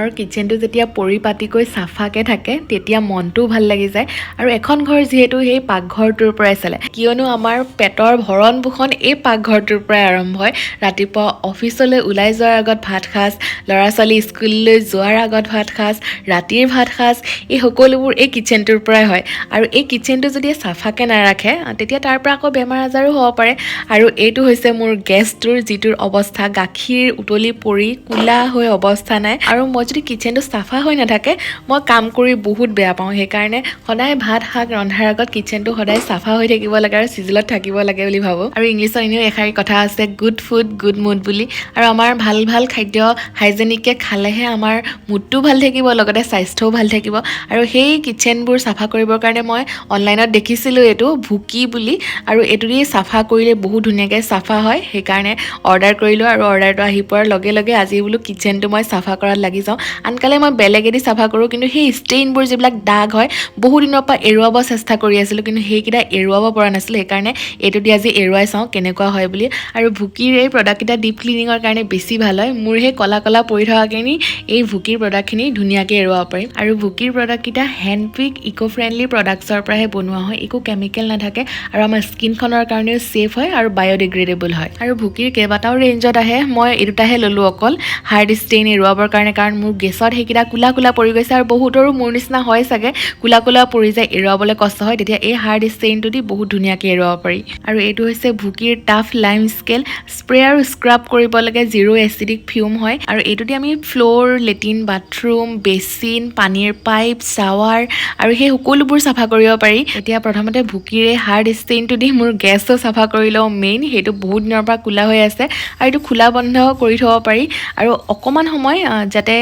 ঘৰৰ কিচেনটো যেতিয়া পৰিপাটিকৈ চাফাকে থাকে তেতিয়া মনটোও ভাল লাগি যায় আৰু এখন ঘৰ যিহেতু সেই পাকঘৰটোৰ পৰাই চলে কিয়নো আমাৰ পেটৰ ভৰণ পোষণ এই পাকঘৰটোৰ পৰাই আৰম্ভ হয় ৰাতিপুৱা অফিচলৈ ওলাই যোৱাৰ আগত ভাত সাজ ল'ৰা ছোৱালী স্কুললৈ যোৱাৰ আগত ভাত সাজ ৰাতিৰ ভাত সাজ এই সকলোবোৰ এই কিচেনটোৰ পৰাই হয় আৰু এই কিচেনটো যদি চাফাকে নাৰাখে তেতিয়া তাৰ পৰা আকৌ বেমাৰ আজাৰো হ'ব পাৰে আৰু এইটো হৈছে মোৰ গেছটোৰ যিটোৰ অৱস্থা গাখীৰ উতলি পৰি কুলা হৈ অৱস্থা নাই আৰু মই যদি কিচেনটো চাফা হৈ নাথাকে মই কাম কৰি বহুত বেয়া পাওঁ সেইকাৰণে সদায় ভাত শাক ৰন্ধাৰ আগত কিচেনটো সদায় চাফা হৈ থাকিব লাগে আৰু চিজিলত থাকিব লাগে বুলি ভাবোঁ আৰু ইংলিছত এনেও এষাৰি কথা আছে গুড ফুড গুড মুড বুলি আৰু আমাৰ ভাল ভাল খাদ্য হাইজেনিককৈ খালেহে আমাৰ মুডটো ভাল থাকিব লগতে স্বাস্থ্যও ভাল থাকিব আৰু সেই কিচেনবোৰ চাফা কৰিবৰ কাৰণে মই অনলাইনত দেখিছিলোঁ এইটো ভুকি বুলি আৰু এইটো দি চাফা কৰিলে বহুত ধুনীয়াকৈ চাফা হয় সেইকাৰণে অৰ্ডাৰ কৰিলোঁ আৰু অৰ্ডাৰটো আহি পোৱাৰ লগে লগে আজি বোলো কিচেনটো মই চাফা কৰাত লাগি যাওঁ আনকালে মই বেলেগেদি চাফা কৰোঁ কিন্তু সেই ষ্টেইনবোৰ যিবিলাক দাগ হয় বহু দিনৰ পৰা এৰুৱাব চেষ্টা কৰি আছিলোঁ কিন্তু সেইকেইটা এৰুৱাব পৰা নাছিলোঁ সেইকাৰণে এইটো দি আজি এৰুৱাই চাওঁ কেনেকুৱা হয় বুলি আৰু ভুকিৰ এই প্ৰডাক্টকেইটা ডিপ ক্লিনিঙৰ কাৰণে বেছি ভাল হয় মোৰ সেই কলা কলা পৰি থকাখিনি এই ভুকিৰ প্ৰডাক্টখিনি ধুনীয়াকৈ এৰুৱাব পাৰিম আৰু ভুকিৰ প্ৰডাক্টকেইটা হেণ্ডপিক ইক' ফ্ৰেণ্ডলি প্ৰডাক্টছৰ পৰাহে বনোৱা হয় একো কেমিকেল নাথাকে আৰু আমাৰ স্কিনখনৰ কাৰণেও ছেফ হয় আৰু বায়'ডিগ্ৰেডেবল হয় আৰু ভুকিৰ কেইবাটাও ৰেঞ্জত আহে মই এই দুটাহে ল'লোঁ অকল হাৰ্ড ষ্টেইন এৰুৱাবৰ কাৰণে কাৰণ মোৰ গেছত সেইকেইটা কোলা কোলা পৰি গৈছে আৰু বহুতৰো মোৰ নিচিনা হয় চাগে কোলা কোলা পৰি যায় এৰুৱাবলৈ কষ্ট হয় তেতিয়া এই হাৰ্ড ষ্টেইনটো দি বহুত ধুনীয়াকৈ এৰুৱাব পাৰি আৰু এইটো হৈছে ভুকিৰ টাফ লাইম স্কেল স্প্ৰে আৰু স্ক্ৰাব কৰিব লাগে জিৰ' এচিডিক ফিউম হয় আৰু এইটো দি আমি ফ্ল'ৰ লেট্ৰিন বাথৰুম বেচিন পানীৰ পাইপ শ্বাৱাৰ আৰু সেই সকলোবোৰ চাফা কৰিব পাৰি এতিয়া প্ৰথমতে ভুকিৰ এই হাৰ্ড ষ্টেইনটো দি মোৰ গেছটো চাফা কৰি লওঁ মেইন সেইটো বহুত দিনৰ পৰা কোলা হৈ আছে আৰু এইটো খোলা বন্ধ কৰি থ'ব পাৰি আৰু অকণমান সময় যাতে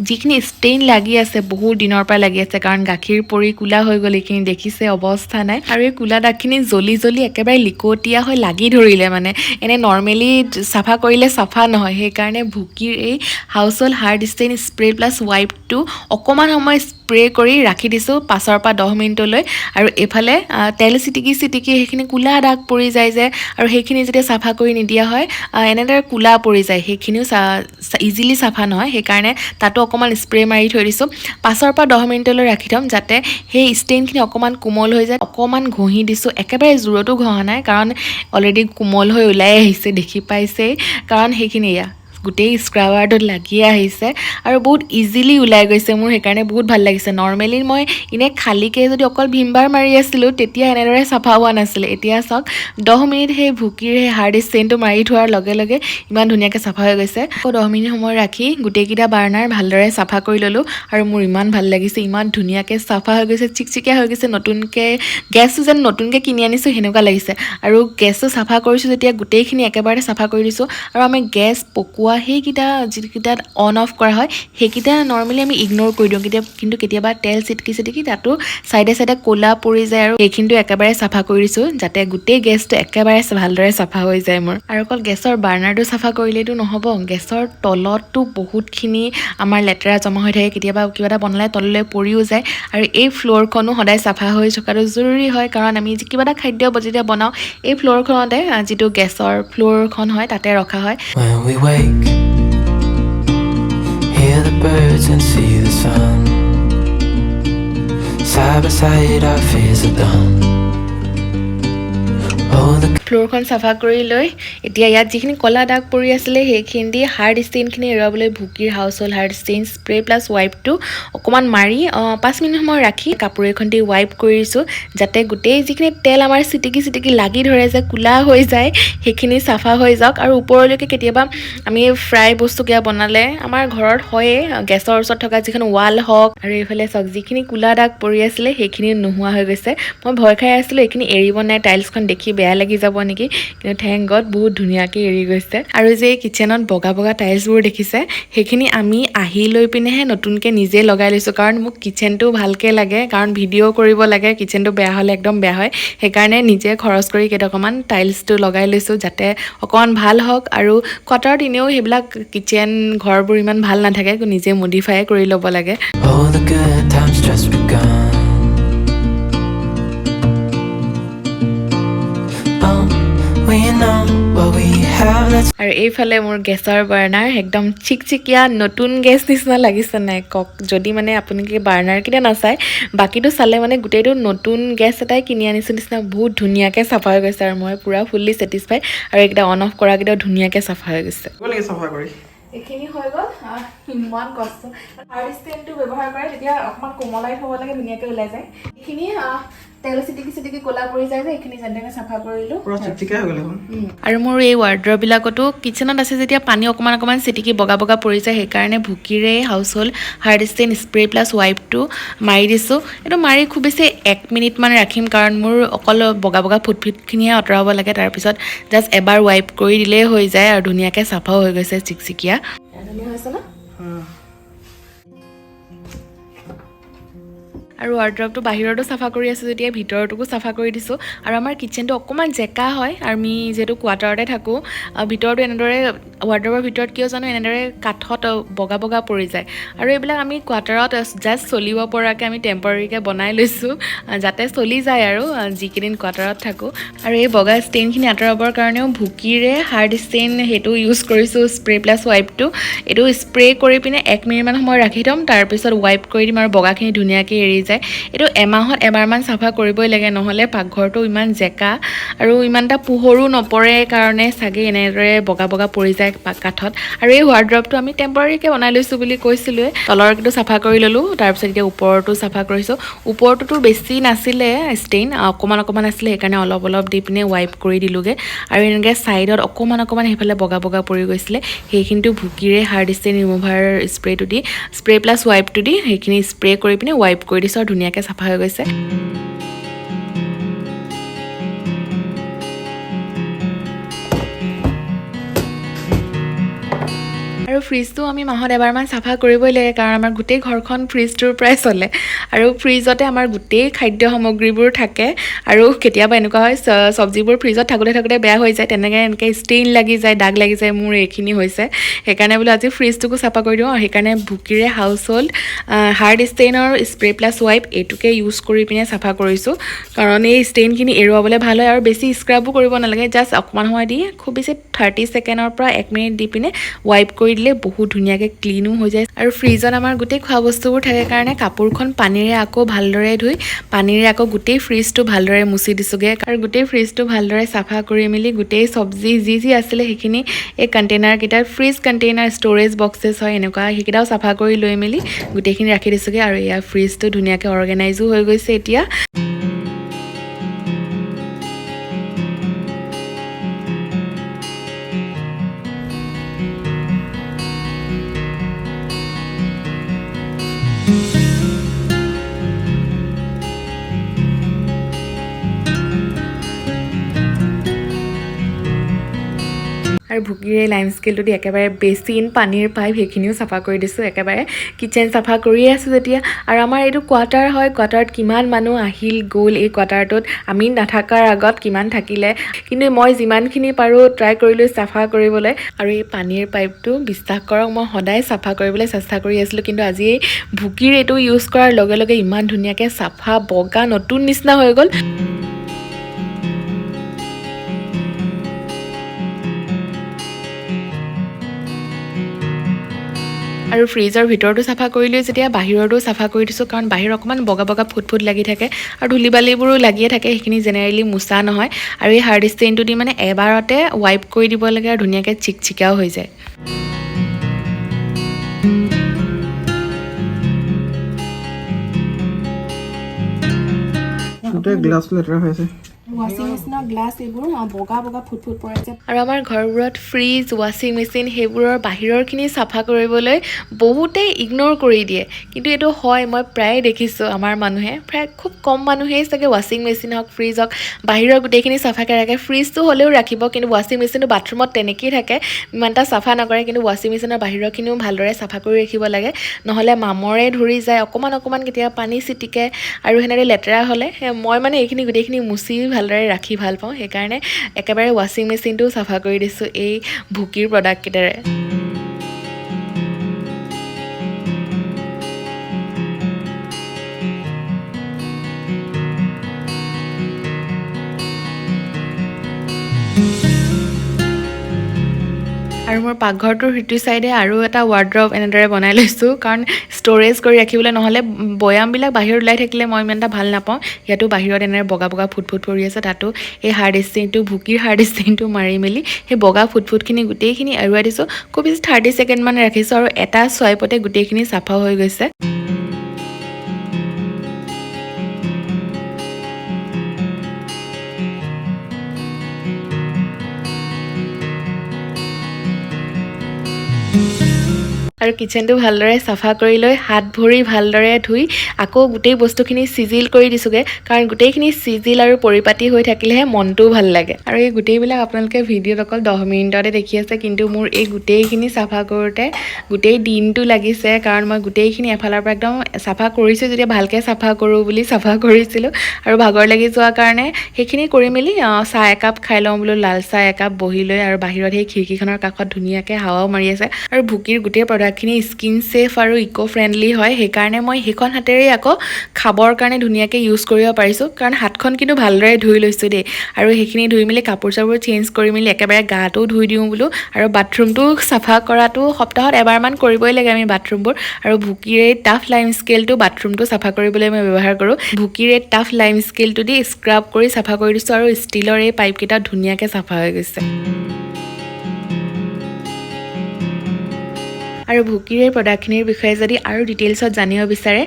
যিখিনি ষ্টেইন লাগি আছে বহুত দিনৰ পৰা লাগি আছে কাৰণ গাখীৰ পৰি কোলা হৈ গ'ল এইখিনি দেখিছে অৱস্থা নাই আৰু এই কোলা দাগখিনি জ্বলি জ্বলি একেবাৰে লিকটীয়া হৈ লাগি ধৰিলে মানে এনে নৰ্মেলি চাফা কৰিলে চাফা নহয় সেইকাৰণে ভুকিৰ এই household hard stain spray plus ৱাইপটো অকণমান সময় স্প্ৰে কৰি ৰাখি দিছোঁ 5 পৰা 10 মিনিটলৈ আৰু এইফালে তেল চিটিকি সেইখিনি কোলা দাগ পৰি যায় যে আৰু সেইখিনি যেতিয়া চাফা কৰি নিদিয়া হয় এনেদৰে কোলা পৰি যায় সেইখিনিও ইজিলি চাফা নহয় সেইকাৰণে তাতো অকণমান স্প্ৰে মাৰি থৈ দিছোঁ 5 পৰা 10 মিনিটলৈ ৰাখি থ'ম যাতে সেই ষ্টেইনখিনি অকণমান কোমল হৈ যায় অকণমান ঘঁহি দিছোঁ একেবাৰে জোৰতো ঘঁহা নাই কাৰণ অলৰেডি কোমল হৈ ওলাই আহিছে দেখি পাইছেই কাৰণ সেইখিনি গোটেই স্ক্ৰাবাৰটোত লাগি আহিছে আৰু বহুত ইজিলি ওলাই গৈছে মোৰ সেইকাৰণে বহুত ভাল লাগিছে নৰ্মেলি মই এনেই খালীকৈ যদি অকল ভীমবাৰ মাৰি আছিলোঁ তেতিয়া এনেদৰে চাফা হোৱা নাছিলে এতিয়া চাওক 10 মিনিট সেই ভুকিৰ সেই হাৰ্ড ষ্টেইনটো মাৰি থোৱাৰ লগে লগে ইমান ধুনীয়াকৈ চাফা হৈ গৈছে আকৌ 10 মিনিট সময় ৰাখি গোটেইকেইটা বাৰ্ণাৰ ভালদৰে চাফা কৰি ল'লোঁ আৰু মোৰ ইমান ভাল লাগিছে ইমান ধুনীয়াকৈ চাফা হৈ গৈছে চিকচিকীয়া হৈ গৈছে নতুনকৈ গেছটো যেন নতুনকৈ কিনি আনিছোঁ সেনেকুৱা লাগিছে আৰু গেছটো চাফা কৰিছোঁ যেতিয়া গোটেইখিনি একেবাৰে চাফা কৰি দিছোঁ আৰু আমি গেছ পকোৱা সেইকেইটা যিকেইটাত অন অফ কৰা হয় সেইকেইটা নৰ্মেলি আমি ইগন'ৰ কৰি দিওঁ কিন্তু কেতিয়াবা তেল চিটকি তাতো চাইডে চাইডে ক'লা পৰি যায় আৰু সেইখিনিটো একেবাৰে চাফা কৰি দিছোঁ যাতে গোটেই গেছটো একেবাৰে ভালদৰে চাফা হৈ যায় মোৰ আৰু অকল গেছৰ বাৰ্ণাৰটো চাফা কৰিলেতো নহ'ব গেছৰ তলতো বহুতখিনি আমাৰ লেতেৰা জমা হৈ থাকে কেতিয়াবা কিবা এটা বনালে তললৈ পৰিও যায় আৰু এই ফ্ল'ৰখনো সদায় চাফা হৈ থকাটো জৰুৰী হয় কাৰণ আমি কিবা এটা খাদ্য যেতিয়া বনাওঁ এই ফ্ল'ৰখনতে যিটো গেছৰ ফ্ল'ৰখন হয় তাতে ৰখা হয় Hear the birds and see the sun. Side by side our fears are done. ফ্ল'ৰখন চাফা কৰি লৈ এতিয়া ইয়াত যিখিনি ক'লা দাগ পৰি আছিলে সেইখিনি দি হাৰ্ড ষ্টেইনখিনি এৰুৱাবলৈ ভুকিৰ household hard stain spray plus ৱাইপটো অকণমান মাৰি 5 মিনিট সময় ৰাখি কাপোৰ এখন দি ৱাইপ কৰিছোঁ যাতে গোটেই যিখিনি তেল আমাৰ চিটিকি লাগি ধৰে যে কোলা হৈ যায় সেইখিনি চাফা হৈ যাওক আৰু ওপৰলৈকে কেতিয়াবা আমি ফ্ৰাই বস্তু কিবা বনালে আমাৰ ঘৰত হয়ে গেছৰ ওচৰত থকা যিখন ৱাল হওক আৰু এইফালে চাওক যিখিনি কোলা দাগ পৰি আছিলে সেইখিনি নোহোৱা হৈ গৈছে মই ভয় খাই আছিলোঁ এইখিনি এৰিব নাই টাইলছখন দেখি বেয়া লাগি যাব নেকি কিন্তু থেংক গড বহুত ধুনীয়াকৈ এৰি গৈছে আৰু যে কিচেনত বগা বগা টাইলছবোৰ দেখিছে সেইখিনি আমি আহি লৈ পিনেহে নতুনকৈ নিজে লগাই লৈছোঁ কাৰণ মোক কিচেনটো ভালকৈ লাগে কাৰণ ভিডিঅ' কৰিব লাগে কিচেনটো বেয়া হ'লে একদম বেয়া হয় সেইকাৰণে নিজে খৰচ কৰি কেইটকামান টাইলছটো লগাই লৈছোঁ যাতে অকণমান ভাল হওক আৰু কোৱাৰ্টাৰত এনেও সেইবিলাক কিচেন ঘৰবোৰ ইমান ভাল নাথাকে নিজে মডিফাই কৰি ল'ব লাগে All the good times just begun. We know what we have, let's আৰু এইফালে মোৰ গেছৰ বাৰ্ণাৰ একদম চিকচিকীয়া নতুন গেছ নিচিনা লাগিছে নাই কক যদি মানে আপুনি কি বাৰ্ণাৰ কিটা নাচায় বাকীটো চালে মানে গোটেইটো নতুন গেছ এটাই কিনি আনিছোঁ নিচিনা বহুত ধুনীয়াকৈ চাফা হৈ গৈছে আৰু মই পুৰা ফুল্লি ছেটিছফাই আৰু এইকেইটা অন অফ কৰাকেইটাও ধুনীয়াকৈ চাফা হৈ গৈছে চাফা কৰি এইখিনি হৈ গ'ল ইমান কষ্ট হাৰ্ড ষ্টেনটো ব্যৱহাৰ কৰে তেতিয়া অকণমান কোমলাই থ'ব লাগে ধুনীয়াকৈ ওলাই যায় এইখিনি তেল চিটিকি ক'লা পৰি যায় যে এইখিনি যেনেকৈ চাফা কৰিলোঁ আৰু মোৰ এই ৱাৰ্ড্ৰবিলাকতো কিচেনত আছে যেতিয়া পানী অকণমান চিটিকি বগা পৰি যায় সেইকাৰণে ভুকিৰে হাউচ হোল্ড হাৰ্ড ষ্টেন স্প্ৰে প্লাছ ৱাইপটো মাৰি দিছোঁ এইটো মাৰি খুব বেছি 1 মিনিটমান ৰাখিম কাৰণ মোৰ অকল বগা ফুটখিনিহে আঁতৰাব লাগে তাৰপিছত জাষ্ট এবাৰ ৱাইপ কৰি দিলেই হৈ যায় আৰু ধুনীয়াকৈ চাফাও হৈ গৈছে চিকচিকীয়া ধুনীয়া হৈছে ন আৰু ৱাৰ্ড্ৰবটো বাহিৰতো চাফা কৰি আছোঁ যেতিয়া ভিতৰটোকো চাফা কৰি দিছোঁ আৰু আমাৰ কিচেনটো অকণমান জেকা হয় আৰু আমি যিহেতু কোৱাৰ্টাৰতে থাকোঁ ভিতৰটো এনেদৰে ৱাৰ্ড্ৰবৰ ভিতৰত কিয় জানো এনেদৰে কাঠত বগা পৰি যায় আৰু এইবিলাক আমি কোৱাৰ্টাৰত জাষ্ট চলিব পৰাকৈ আমি টেম্পৰাৰীকৈ বনাই লৈছোঁ যাতে চলি যায় আৰু যিকেইদিন কোৱাৰ্টাৰত থাকোঁ আৰু এই বগা ষ্টেইনখিনি আঁতৰাবৰ কাৰণেও ভুকিৰে হাৰ্ড ষ্টেইন সেইটো ইউজ কৰিছোঁ স্প্ৰে প্লাছ ৱাইপটো এইটো স্প্ৰে কৰি পিনে 1 মিনিটমান সময় ৰাখি থ'ম তাৰপিছত ৱাইপ কৰি দিম আৰু বগাখিনি ধুনীয়াকৈ এৰি যায় এইটো এমাহত এবাৰমান চাফা কৰিবই লাগে নহ'লে পাকঘৰটো ইমান জেকা আৰু ইমান এটা পোহৰো নপৰে কাৰণে চাগে এনেদৰে বগা পৰি যায় কাঠত আৰু এই ৱাৰ্ড্ৰবটো আমি টেম্পৰাৰীকৈ বনাই লৈছোঁ বুলি কৈছিলোঁৱে তলৰটো চাফা কৰি ল'লোঁ তাৰপিছত এতিয়া ওপৰতো চাফা কৰিছোঁ ওপৰটোতো বেছি নাছিলে ষ্টেইন অকণমান আছিলে সেইকাৰণে অলপ দি পিনে ৱাইপ কৰি দিলোঁগৈ আৰু এনেকৈ ছাইডত অকণমান সেইফালে বগা পৰি গৈছিলে সেইখিনিতো ভুকিৰে হাৰ্ড ষ্টেইন ৰিমুভাৰ স্প্ৰেটো দি স্প্ৰে প্লাছ ৱাইপটো দি সেইখিনি স্প্ৰে কৰি পিনে ৱাইপ কৰি দিছোঁ আৰু ধুনীয়াকৈ চাফা হৈ গৈছে আৰু ফ্ৰিজটো আমি মাহত এবাৰমান চাফা কৰিবই লাগে কাৰণ আমাৰ গোটেই ঘৰখন ফ্ৰিজটোৰ পৰাই চলে আৰু ফ্ৰিজতে আমাৰ গোটেই খাদ্য সামগ্ৰীবোৰ থাকে আৰু কেতিয়াবা এনেকুৱা হয় চব্জিবোৰ ফ্ৰিজত থাকোঁতে বেয়া হৈ যায় এনেকৈ ষ্টেইন লাগি যায় দাগ লাগি যায় মোৰ এইখিনি হৈছে সেইকাৰণে বোলো আজি ফ্ৰিজটোকো চাফা কৰি দিওঁ আৰু সেইকাৰণে ভুকিৰে হাউচ হোল্ড হাৰ্ড ষ্টেইনৰ স্প্ৰে প্লাছ ৱাইপ এইটোকে ইউজ কৰি পিনে চাফা কৰিছোঁ কাৰণ এই ষ্টেইনখিনি এৰুৱাবলৈ ভাল হয় আৰু বেছি স্ক্ৰাবো কৰিব নালাগে জাষ্ট অকণমান সময় দি খুব বেছি 30 ছেকেণ্ডৰ পৰা 1 মিনিট দি পিনে ৱাইপ কৰি দিলে বহুত ধুনীয়াকৈ ক্লিনো হৈ যায় আৰু ফ্ৰিজত আমাৰ গোটেই খোৱা বস্তুবোৰ থাকে কাৰণে কাপোৰখন পানীৰে আকৌ ভালদৰে ধুই পানীৰে আকৌ গোটেই ফ্ৰিজটো ভালদৰে মুচি দিছোঁগৈ আৰু গোটেই ফ্ৰিজটো ভালদৰে চাফা কৰি মেলি গোটেই চব্জি যি আছিলে সেইখিনি এই কণ্টেইনাৰকেইটাত ফ্ৰিজ কণ্টেইনাৰ ষ্ট'ৰেজ বক্সেছ হয় এনেকুৱা সেইকেইটাও চাফা কৰি লৈ মেলি গোটেইখিনি ৰাখি দিছোঁগৈ আৰু এয়া ফ্ৰিজটো ধুনীয়াকৈ অৰ্গেনাইজো হৈ গৈছে এতিয়া আৰু ভুকিৰে লাইম স্কেলটো দি একেবাৰে বেচিন পানীৰ পাইপ সেইখিনিও চাফা কৰি দিছোঁ একেবাৰে কিচেন চাফা কৰিয়ে আছোঁ যেতিয়া আৰু আমাৰ এইটো কোৱাৰ্টাৰ হয় কোৱাৰ্টাৰত কিমান মানুহ আহিল গ'ল এই কোৱাৰ্টাৰটোত আমি নাথাকাৰ আগত কিমান থাকিলে কিন্তু মই যিমানখিনি পাৰোঁ ট্ৰাই কৰিলোঁ চাফা কৰিবলৈ আৰু এই পানীৰ পাইপটো বিশ্বাস কৰক মই সদায় চাফা কৰিবলৈ চেষ্টা কৰি আছিলোঁ কিন্তু আজি এই ভুকিৰ এইটো ইউজ কৰাৰ লগে ইমান ধুনীয়াকৈ চাফা বগা নতুন নিচিনা হৈ গ'ল আৰু ফ্ৰিজৰ ভিতৰতো চাফা কৰিলোঁ যেতিয়া বাহিৰতো চাফা কৰি দিছোঁ কাৰণ বাহিৰত অকণমান বগা ফুট লাগি থাকে আৰু ধূলি বালিবোৰো লাগিয়ে থাকে সেইখিনি জেনেৰেলি মোচা নহয় আৰু এই হাৰ্ড ষ্টেইনটো দি মানে এবাৰতে ৱাইপ কৰি দিব লাগে আৰু ধুনীয়াকৈ চিকচিকাও হৈ যায় গ্লাছটো লেতেৰা হৈ আছে ৱাশ্বিং মেচিনৰ গ্লাছ এইবোৰ বগা ফুট পৰি আছে আৰু আমাৰ ঘৰবোৰত ফ্ৰিজ ৱাশ্বিং মেচিন সেইবোৰৰ বাহিৰৰখিনি চাফা কৰিবলৈ বহুতেই ইগন'ৰ কৰি দিয়ে কিন্তু এইটো হয় মই প্ৰায়ে দেখিছোঁ আমাৰ মানুহে প্ৰায় খুব কম মানুহেই চাগে ৱাশ্বিং মেচিন হওক ফ্ৰিজ হওক বাহিৰৰ গোটেইখিনি চাফাকৈ ৰাখে ফ্ৰিজটো হ'লেও ৰাখিব কিন্তু ৱাশ্বিং মেচিনটো বাথৰুমত তেনেকেই থাকে ইমান এটা চাফা নকৰে কিন্তু ৱাশ্বিং মেচিনৰ বাহিৰৰখিনিও ভালদৰে চাফা কৰি ৰাখিব লাগে নহ'লে মামৰে ধৰি যায় অকণমান কেতিয়াবা পানী ছিটিকে আৰু সেনেদৰে লেতেৰা হ'লে মই মানে এইখিনি গোটেইখিনি মুচি ভালদৰে ৰাখি ভাল পাওঁ সেইকাৰণে একেবাৰে ৱাশ্বিং মেচিনটোও চাফা কৰি দিছোঁ এই ভুকিৰ প্ৰডাক্টকেইটাৰে আৰু মোৰ পাকঘৰটোৰ সিটো চাইডে আৰু এটা ৱাৰ্ড্ৰব এনেদৰে বনাই লৈছোঁ কাৰণ ষ্ট'ৰেজ কৰি ৰাখিবলৈ নহ'লে বৈয়ামবিলাক বাহিৰত ওলাই থাকিলে মই ইমান এটা ভাল নাপাওঁ ইয়াতো বাহিৰত এনেদৰে বগা বগা ফুট পৰি আছে তাতো এই হাৰ্ড ষ্টেইনটো ভুকিৰ হাৰ্ড ষ্টেইনটো মাৰি মেলি সেই বগা ফুটখিনি গোটেইখিনি এৰুৱাই দিছোঁ খুব বেছি 30 ছেকেণ্ডমান ৰাখিছোঁ আৰু এটা চুৱাইপতে গোটেইখিনি চাফা হৈ গৈছে আৰু কিচেনটো ভালদৰে চাফা কৰি লৈ হাত ভৰি ভালদৰে ধুই আকৌ গোটেই বস্তুখিনি চিজিল কৰি দিছোঁগৈ কাৰণ গোটেইখিনি চিজিল আৰু পৰিপাটি হৈ থাকিলেহে মনটোও ভাল লাগে আৰু এই গোটেইবিলাক আপোনালোকে ভিডিঅ'ত অকল 10 মিনিটতে দেখি আছে কিন্তু মোৰ এই গোটেইখিনি চাফা কৰোঁতে গোটেই দিনটো লাগিছে কাৰণ মই গোটেইখিনি এফালৰ পৰা একদম চাফা কৰিছোঁ যেতিয়া ভালকৈ চাফা কৰোঁ বুলি চাফা কৰিছিলোঁ আৰু ভাগৰ লাগি যোৱাৰ কাৰণে সেইখিনি কৰি মেলি চাহ একাপ খাই লওঁ বোলো লাল চাহ একাপ বহি লৈ আৰু বাহিৰত সেই খিৰিকীখনৰ কাষত ধুনীয়াকৈ হাৱাও মাৰি আছে আৰু ভুকিৰ গোটেই প্ৰডাক্টখিনি স্কিন ছেফ আৰু ইক' ফ্ৰেণ্ডলি হয় সেইকাৰণে মই সেইখন হাতেৰেই আকৌ খাবৰ কাৰণে ধুনীয়াকৈ ইউজ কৰিব পাৰিছোঁ কাৰণ হাতখন কিন্তু ভালদৰে ধুই লৈছোঁ দেই আৰু সেইখিনি ধুই মেলি কাপোৰ চাপোৰ চেঞ্জ কৰি মেলি একেবাৰে গাটো ধুই দিওঁ বোলো আৰু বাথৰুমটো চাফা কৰাটো সপ্তাহত এবাৰমান কৰিবই লাগে আমি বাথৰুমবোৰ আৰু ভুকিৰ এই টাফ লাইম স্কেলটো বাথৰুমটো চাফা কৰিবলৈ মই ব্যৱহাৰ কৰোঁ ভুকিৰ এই টাফ লাইম স্কেলটো দি স্ক্ৰাব কৰি চাফা কৰি দিছোঁ আৰু ষ্টীলৰ এই পাইপকেইটা ধুনীয়াকৈ চাফা হৈ গৈছে আৰু ভুকিৰ এই প্ৰডাক্টখিনিৰ বিষয়ে যদি আৰু ডিটেইলছত জানিব বিচাৰে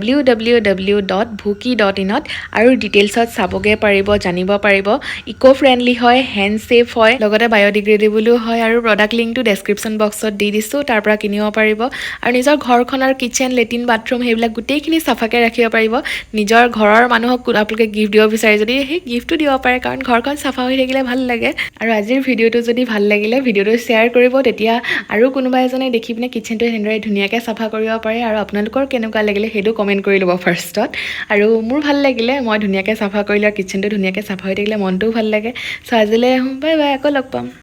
www.vooki.in ত আৰু ডিটেইলছত চাবগৈ পাৰিব জানিব পাৰিব ইক' ফ্ৰেণ্ডলি হয় হেণ্ড ছেফ হয় লগতে বায়'ডিগ্ৰেডেবলো হয় আৰু প্ৰডাক্ট লিংকটো ডেছক্ৰিপশ্যন বক্সত দি দিছোঁ তাৰ পৰা কিনিব পাৰিব আৰু নিজৰ ঘৰখনৰ কিচেন লেট্ৰিন বাথৰুম সেইবিলাক গোটেইখিনি চাফাকৈ ৰাখিব পাৰিব নিজৰ ঘৰৰ মানুহক আপোনালোকে গিফ্ট দিব বিচাৰে যদি সেই গিফ্টটো দিব পাৰে কাৰণ ঘৰখন চাফা হৈ থাকিলে ভাল লাগে আৰু আজিৰ ভিডিঅ'টো যদি ভাল লাগিলে ভিডিঅ'টো শ্বেয়াৰ কৰিব তেতিয়া আৰু কোনোবা এজনে দেখি পিনে কিচেনটো এনেদৰে ধুনীয়াকৈ চাফা কৰিব পাৰে আৰু আপোনালোকৰ কেনেকুৱা লাগিলে সেইটো কমেণ্ট কৰি ল'ব ফাৰ্ষ্টত আৰু মোৰ ভাল লাগিলে মই ধুনীয়াকৈ চাফা কৰিলে আৰু কিচেনটো ধুনীয়াকৈ চাফা হৈ থাকিলে মনটোও ভাল লাগে চ' আজিলৈ আহোঁ বাই বাই আকৌ লগ পাম